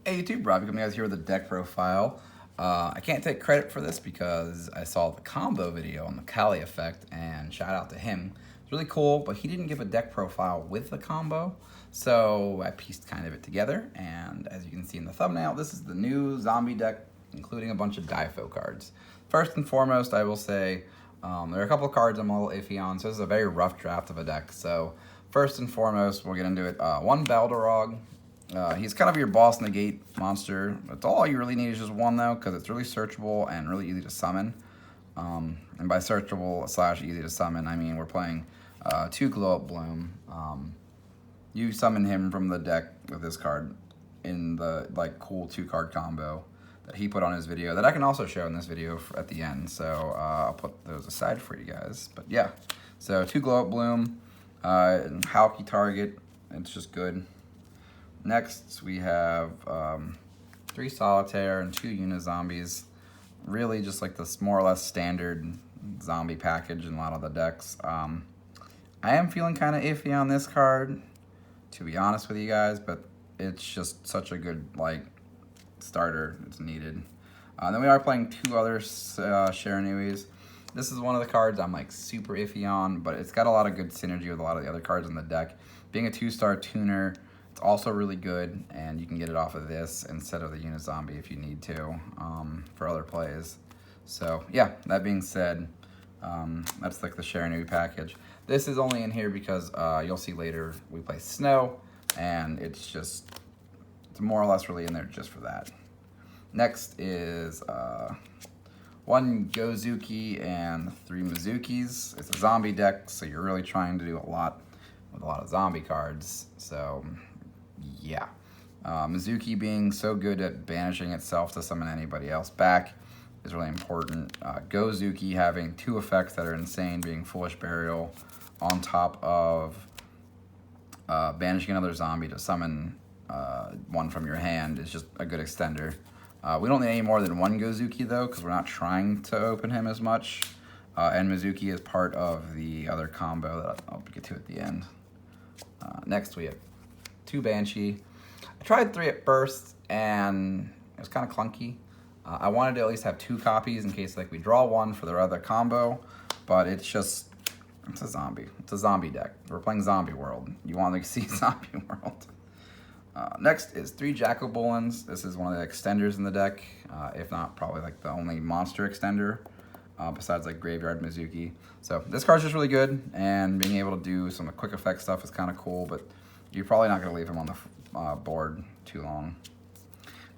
Hey YouTube, Robbie coming guys here with a deck profile. I can't take credit for this because I saw the combo video on the Kali effect, and shout out to him. It's really cool, but he didn't give a deck profile with the combo, so I pieced kind of it together. And as you can see in the thumbnail, this is the new zombie deck, including a bunch of Difo cards. First and foremost, I will say there are a couple of cards I'm a little iffy on, so this is a very rough draft of a deck. So first and foremost, we'll get into it. One Balderog. He's kind of your boss negate monster. That's all you really need is just one though, because it's really searchable and really easy to summon. And by searchable / easy to summon, I mean we're playing 2 Glow Up Bloom. You summon him from the deck with this card in the cool 2-card combo that he put on his video that I can also show in this video at the end. So I'll put those aside for you guys. But yeah, so 2 Glow Up Bloom, Halky target. It's just good. Next, we have 3 Solitaire and 2 Unizombies. Really just like this more or less standard zombie package in a lot of the decks. I am feeling kind of iffy on this card, to be honest with you guys, but it's just such a good starter. It's needed. Then we are playing 2 other Sharanuis. This is one of the cards I'm super iffy on, but it's got a lot of good synergy with a lot of the other cards in the deck. Being a 2-star tuner, it's also really good, and you can get it off of this instead of the Unizombie if you need to for other plays. So yeah, that being said, that's the Sharanui package. This is only in here because you'll see later we play Snow, and it's more or less really in there just for that. Next is 1 Gozuki and 3 Mizukis. It's a zombie deck, so you're really trying to do a lot with a lot of zombie cards. So yeah, Mizuki being so good at banishing itself to summon anybody else back is really important. Gozuki having 2 effects that are insane, being Foolish Burial on top of banishing another zombie to summon one from your hand is just a good extender. We don't need any more than 1 Gozuki though, because we're not trying to open him as much. And Mizuki is part of the other combo that I'll get to at the end. Next we have 2 Banshee. I tried 3 at first, and it was kind of clunky. I wanted to at least have 2 copies in case we draw 1 for their other combo, but it's a zombie. It's a zombie deck. We're playing Zombie World. You want to see Zombie World. Next is 3 Jack-o'-Bolins. This is one of the extenders in the deck, if not probably the only monster extender. Besides Graveyard Mizuki. So this card's just really good, and being able to do some quick effect stuff is kind of cool, but you're probably not going to leave him on the board too long.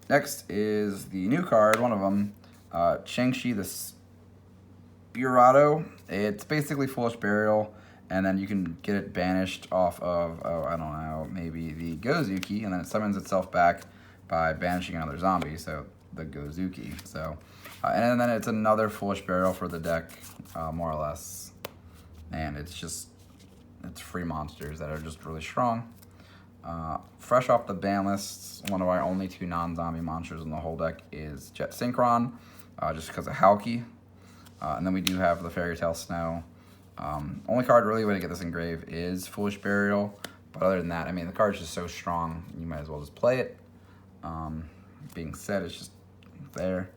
Next is the new card, one of them, Shang-Chi the Spirado. It's basically Foolish Burial, and then you can get it banished off of, I don't know, maybe the Gozuki, and then it summons itself back by banishing another zombie, so the Gozuki. So, and then it's another Foolish Burial for the deck, more or less. And it's free monsters that are just really strong. Fresh off the ban lists, one of our only 2 non-zombie monsters in the whole deck is Jet Synchron, just because of Halky. And then we do have the Fairy Tale Snow. Only card really way to get this engraved is Foolish Burial. But other than that, I mean, the card's just so strong, you might as well just play it. Being said, it's just there.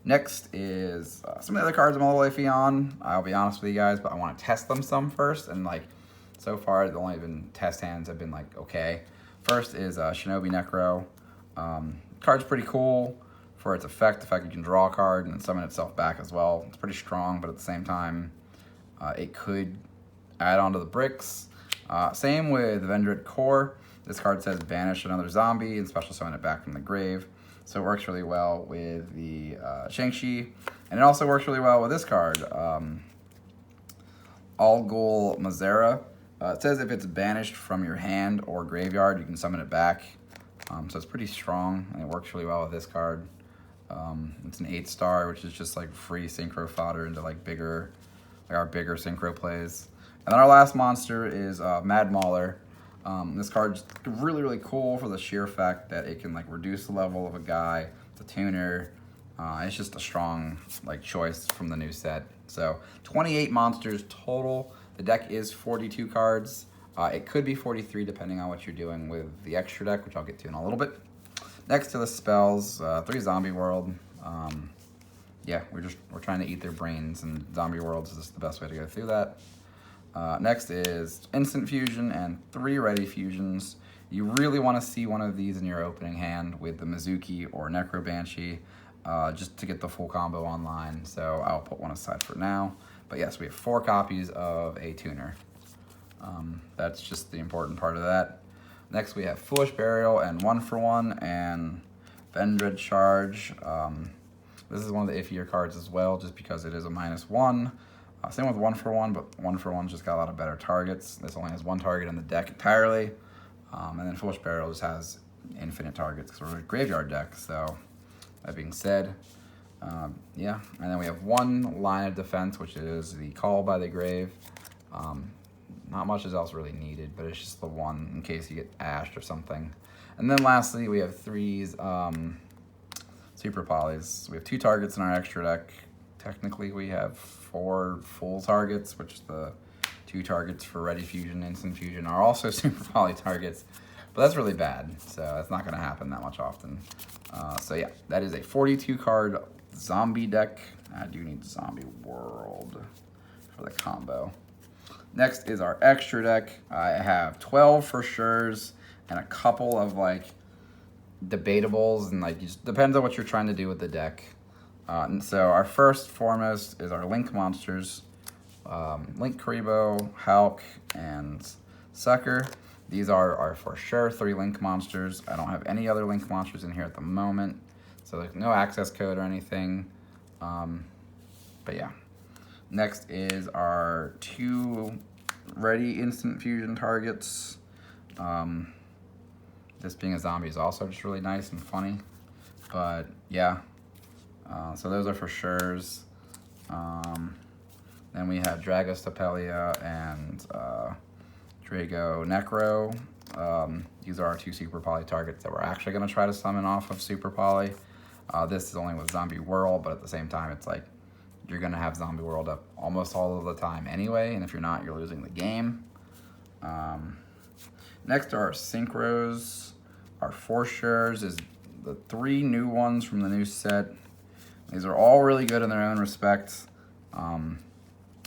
Next is some of the other cards I'm a little iffy on. I'll be honest with you guys, but I want to test them some first. And so far, the only test hands have been okay. First is Shinobi Necro. Card's pretty cool for its effect. The fact you can draw a card and summon itself back as well. It's pretty strong, but at the same time, it could add on to the bricks. Same with Vendred Core. This card says banish another zombie and special summon it back from the grave. So it works really well with the Shang-Chi. And it also works really well with this card, All Ghoul Mazera. It says if it's banished from your hand or graveyard, you can summon it back. So it's pretty strong, and it works really well with this card. It's an 8-star, which is just free synchro fodder into our bigger synchro plays. And then our last monster is Mad Mauler. This card's really, really cool for the sheer fact that it can reduce the level of a guy. It's a tuner. It's just a strong choice from the new set. So 28 monsters total. The deck is 42 cards. It could be 43 depending on what you're doing with the extra deck, which I'll get to in a little bit. Next to the spells, 3 Zombie World. Yeah, we're trying to eat their brains, and Zombie Worlds is the best way to go through that. Next is Instant Fusion and 3 Ready Fusions. You really want to see one of these in your opening hand with the Mizuki or Necro Banshee, just to get the full combo online. So I'll put one aside for now. But yes, we have 4 copies of a tuner. That's just the important part of that. Next we have Foolish Burial and 1-for-1 and Vendread Charge. This is one of the iffier cards as well, just because it is a -1. Same with 1-for-1, but 1-for-1's just got a lot of better targets. This only has 1 target in the deck entirely. And then Foolish Burial just has infinite targets because we're a graveyard deck. So that being said, yeah. And then we have 1 line of defense, which is the Call by the Grave. Not much is else really needed, but it's just the one in case you get ashed or something. And then lastly, we have 3 Super Polys. We have 2 targets in our extra deck. Technically, we have 4 full targets, which the 2 targets for Ready Fusion, Instant Fusion are also Super Poly targets. But that's really bad, so that's not going to happen that much often. So yeah, that is a 42-card zombie deck. I do need Zombie World for the combo. Next is our extra deck. I have 12 for sures and a couple of like debatables, and like just depends on what you're trying to do with the deck. And so our first foremost is our Link monsters. Link Karibo, Hulk, and Sucker. These are our for sure 3 Link monsters. I don't have any other Link monsters in here at the moment, so there's no access code or anything. But yeah. Next is our 2 Ready Instant Fusion targets. This being a zombie is also just really nice and funny. But yeah, so those are for sures. Then we have Dragostapelia and Drago Necro. These are our 2 Super Poly targets that we're actually going to try to summon off of Super Poly. This is only with Zombie World, but at the same time, it's like you're going to have Zombie World up almost all of the time anyway, and if you're not, you're losing the game. Next are our Synchros. Our for sures is the 3 new ones from the new set. These are all really good in their own respect.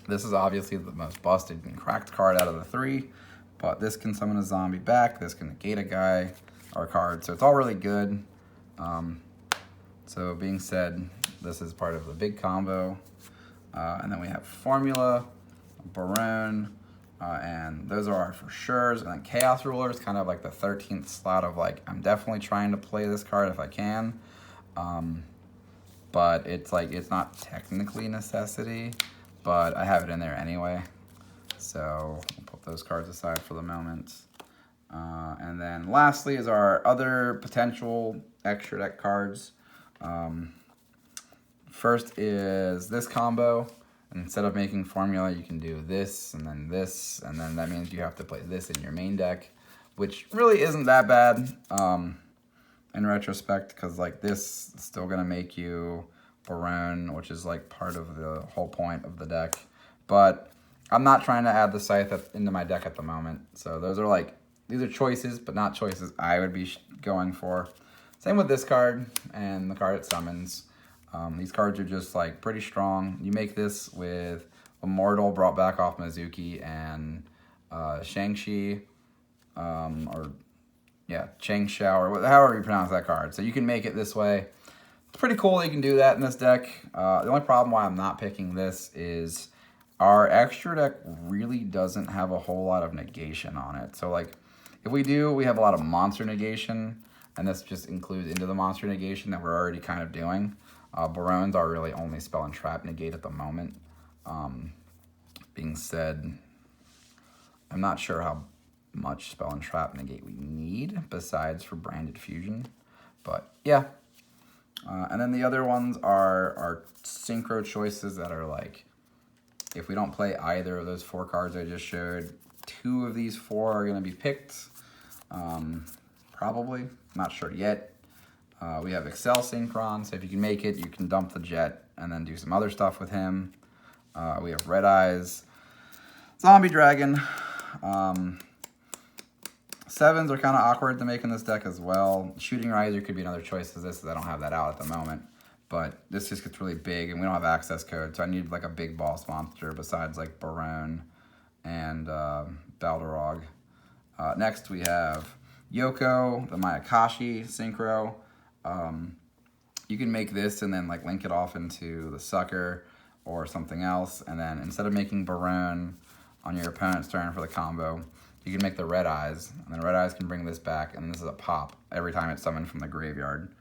This is obviously the most busted and cracked card out of the 3, but this can summon a zombie back, this can negate a guy or a card, so it's all really good. So being said, this is part of the big combo. And then we have Formula, Barone, and those are our for sures. And then Chaos Ruler is kind of like the 13th slot of like, I'm definitely trying to play this card if I can. But it's like, it's not technically a necessity, but I have it in there anyway. So we'll put those cards aside for the moment. And then lastly is our other potential extra deck cards. First is this combo. Instead of making Formula, you can do this, and then that means you have to play this in your main deck, which really isn't that bad in retrospect, because like this is still gonna make you Barone, which is like part of the whole point of the deck. But I'm not trying to add the Scythe into my deck at the moment, so those are like, these are choices, but not choices I would be going for. Same with this card and the card it summons. These cards are just like pretty strong. You make this with Immortal brought back off Mizuki and Shang-Chi, or yeah, Chang-Xiao, or however you pronounce that card. So you can make it this way. It's pretty cool that you can do that in this deck. The only problem why I'm not picking this is our extra deck really doesn't have a whole lot of negation on it. So like, if we do, we have a lot of monster negation, and this just includes into the monster negation that we're already kind of doing. Barones are really only spell and trap negate at the moment. Being said, I'm not sure how much spell and trap negate we need besides for branded fusion, but yeah. And then the other ones are our synchro choices that are like, if we don't play either of those 4 cards I just showed, 2 of these 4 are going to be picked. Probably, not sure yet. We have Excel Synchron, so if you can make it, you can dump the Jet and then do some other stuff with him. We have Red Eyes, Zombie Dragon, 7s are kind of awkward to make in this deck as well. Shooting Riser could be another choice as this, as I don't have that out at the moment. But this just gets really big, and we don't have access code, so I need like a big boss monster besides like Barone and Baldarog. Next we have Yoko, the Mayakashi Synchro. You can make this and then like link it off into the Sucker or something else, and then instead of making Barone on your opponent's turn for the combo, you can make the Red Eyes, and then Red Eyes can bring this back, and this is a pop every time it's summoned from the graveyard.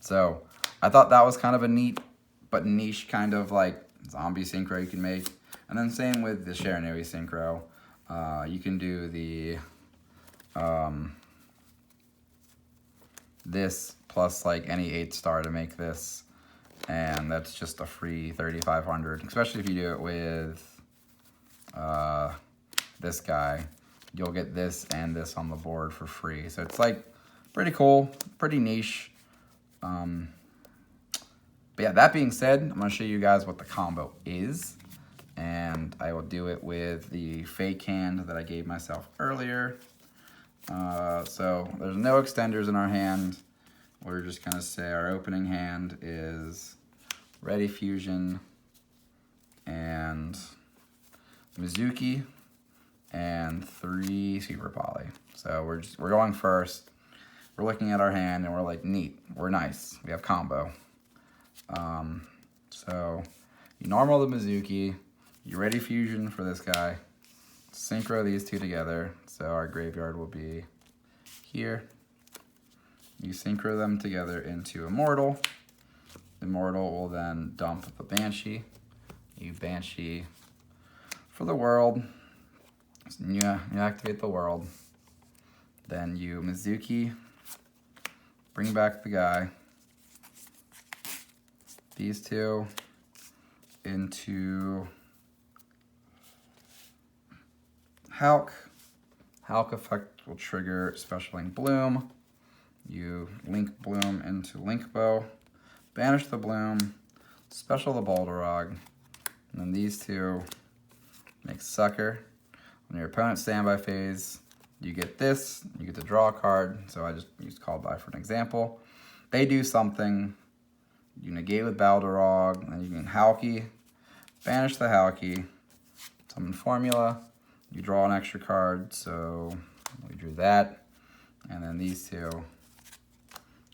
So I thought that was kind of a neat but niche kind of like zombie synchro you can make. And then same with the Sharanui synchro. You can do the this plus like any 8-star to make this, and that's just a free 3,500, especially if you do it with this guy. You'll get this and this on the board for free. So it's like pretty cool, pretty niche. But yeah, that being said, I'm gonna show you guys what the combo is, and I will do it with the fake hand that I gave myself earlier. So there's no extenders in our hand. We're just gonna say our opening hand is Ready Fusion and Mizuki and 3 Super Poly. So we're going first. We're looking at our hand and we're like, neat, we're nice, we have combo. So you normal the Mizuki, you Ready Fusion for this guy, synchro these two together. So our graveyard will be here. You synchro them together into Immortal. Immortal will then dump the Banshee. You Banshee for the world. Yeah, you activate the world. Then you Mizuki, bring back the guy. These two into Hulk. Hulk effect will trigger Special Link Bloom. You link Bloom into Link Bow, banish the Bloom, special the Baldarog, and then these two make Sucker. On your opponent's standby phase, you get this, you get to draw a card, so I just used Call By for an example. They do something, you negate with Baldarog, and you can Halki, banish the Halki, summon Formula, you draw an extra card, so we drew that, and then these two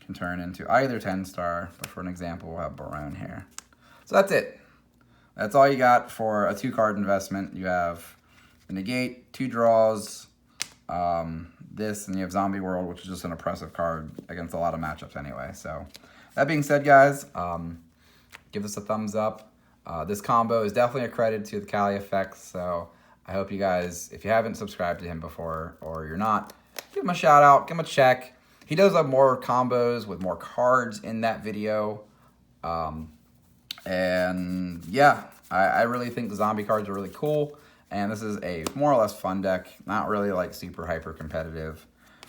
can turn into either 10-star, but for an example, we'll have Barone here. So that's it. That's all you got for a 2-card investment. You have the negate, 2 draws, this, and you have Zombie World, which is just an oppressive card against a lot of matchups anyway. So that being said, guys, give us a thumbs up. This combo is definitely a credit to the Kali effects, so I hope you guys, if you haven't subscribed to him before or you're not, give him a shout out, give him a check. He does have more combos with more cards in that video. And yeah, I really think the zombie cards are really cool. And this is a more or less fun deck. Not really like super hyper competitive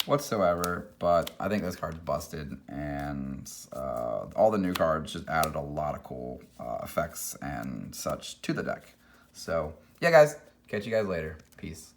whatsoever, but I think this card's busted. And all the new cards just added a lot of cool effects and such to the deck. So yeah, guys, catch you guys later. Peace.